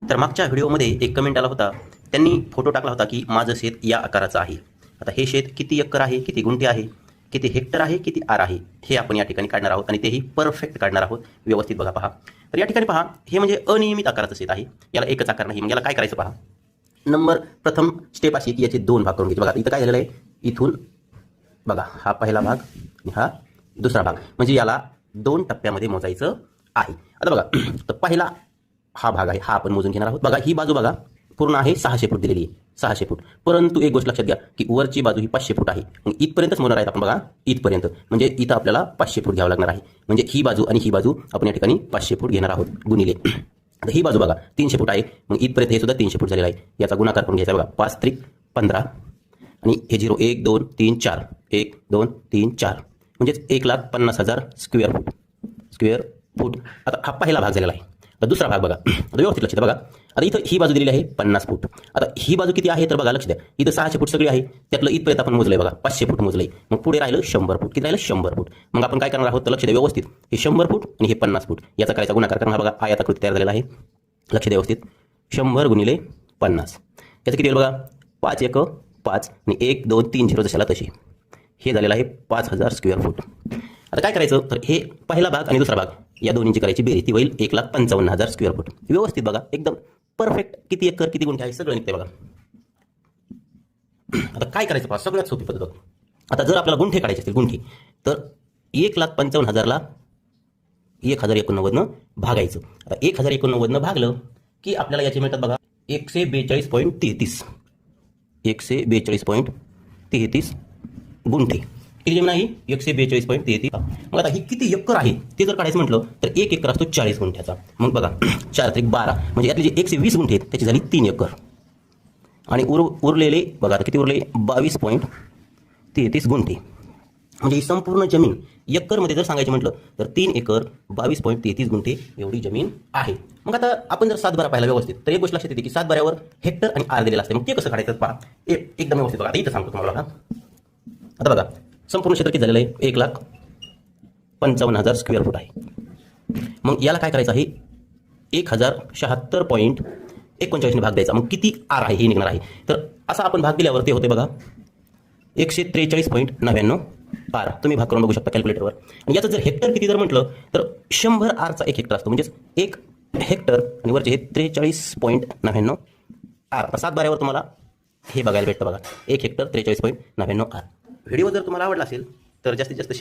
तर मागच्या व्हिडिओमध्ये एक कमेंट आला होता. त्यांनी फोटो टाकला होता की माझं शेत या आकाराचं आहे. आता हे शेत किती एकर आहे, किती गुंठे आहे, किती हेक्टर आहे, किती आर आहे, हे आपण या ठिकाणी काढणार आहोत आणि तेही परफेक्ट काढणार आहोत. व्यवस्थित बघा, पहा. तर या ठिकाणी पहा, हे म्हणजे अनियमित आकाराचं शेत आहे. याला एकच आकार नाही. मग याला काय करायचं पहा. प्रथम स्टेप अशी की याचे दोन भाग करून घ्यायचे. बघा इथं काय झालेलं आहे, इथून बघा हा पहिला भाग आणि हा दुसरा भाग, म्हणजे याला 2 टप्प्यामध्ये मोजायचं आहे. आता बघा, तर पहिला हा भाग आहे, हा आपण मोजून घेणार आहोत. बघा ही बाजू बघा पूर्ण आहे 600 फूट दिलेली आहे, 600 फूट. परंतु एक गोष्ट लक्षात घ्या की वरची बाजू ही 500 फूट आहे. मग इथपर्यंतच मोजणार आहेत आपण. बघा इथपर्यंत, म्हणजे इथं आपल्याला 500 फूट घ्यावं लागणार आहे. म्हणजे ही बाजू आणि ही बाजू आपण या ठिकाणी 500 फूट घेणार आहोत गुणिले. आता ही बाजू बघा 300 फूट आहे. मग इथपर्यंत हे सुद्धा 300 फूट झालेलं आहे. याचा गुणाकार करून घ्यायचा. बघा 5 त्रिक 15 आणि हे 0 1 2 3 4 1 2 3 4 म्हणजेच 1,50,000 स्क्वेअर फूट. आता हा पहिला भाग झालेला आहे. आता दुसरा भाग बघा, आता व्यवस्थित लक्ष द्या. बघा आता इथं ही बाजू दिलेली आहे 50 फूट. आता ही बाजू किती आहे तर बघा लक्ष द्या, इथं 600 फूट सगळी आहे. त्यातलं इथपर्यंत आपण मोजलंय बघा 500 फूट मोजलंय. मग पुढे राहिलं 100 फूट. किती राहिलं 100 फूट. मग आपण काय करणार आहोत तर लक्ष द्या व्यवस्थित. हे 100 फूट आणि हे 50 फूट याचा करायचा गुणाकार करणार. बघा आयताकृती तयार झालेला आहे. लक्ष द्या व्यवस्थित. 100 गुणिले 50 याचं किती येईल बघा, 5 1 5 आणि 1 2 3 0 जशाला तशी. हे झालेलं आहे 5000 स्क्वेअर फूट. आता काय करायचं तर हे पहिला भाग आणि दुसरा भाग या दोन्हींची करायची बेरीज, ती होईल 1,55,000 स्क्वेअर फूट. व्यवस्थित बघा, एकदम परफेक्ट. किती एकर किती गुंठे आहे सगळं निघते बघा. आता काय करायचं पहा, सगळ्यात सोपी पद्धत. आता जर आपल्याला गुंठे काढायचे असतील, गुंठे, तर 1,55,000ला 1089 भागायचं. आता 1089 भागलं की आपल्याला याचे मिळतात बघा 142.33 142.33 गुंठे. किती जमीन आहे 142.33. मग आता ही किती एकर आहे ते जर काढायचं म्हटलं तर 1 एकर असतो 40 गुंठ्याचा. मग बघा 4 त्रिक 12 म्हणजे यातले जे 120 गुंठे आहेत त्याची झाली 3 एकर. आणि उरलेले बघा आता किती उरले 22.33 गुंठे. म्हणजे ही संपूर्ण जमीन एकरमध्ये जर सांगायची म्हटलं तर 3 एकर 22.33 गुंठे एवढी जमीन आहे. मग आता आपण जर 7 बारा पाहिला व्यवस्थित तर एक गोष्ट लक्षात येते की 7 बाऱ्यावर हेक्टर आणि आर दिलेला असते. मग ते कसं काढायचं पहा एकदम व्यवस्थित. बघा आता इथं सांगतो तुम्हाला. बघा आता बघा संपूर्ण क्षेत्र किती झालेलं आहे 1,55,000 स्क्वेअर फूट आहे. मग याला काय करायचं आहे 1076.39 ने भाग द्यायचा. मग किती आर आहे हे निघणार आहे. तर असा आपण भाग दिल्यावर ते होते बघा 143.99 आर. तुम्ही भाग करून बघू शकता कॅल्क्युलेटरवर. आणि याचं जर हेक्टर किती जर म्हटलं तर 100 आरचा 1 हेक्टर असतो. म्हणजेच 1 हेक्टर आणि वरचे हे 43.99 आर. 7 बाऱ्यावर तुम्हाला हे बघायला भेटतं बघा 1 हेक्टर 43.99 आर. व्हिडिओ जर तुम्हाला आवडला असेल तर जास्तीत जास्त शेअर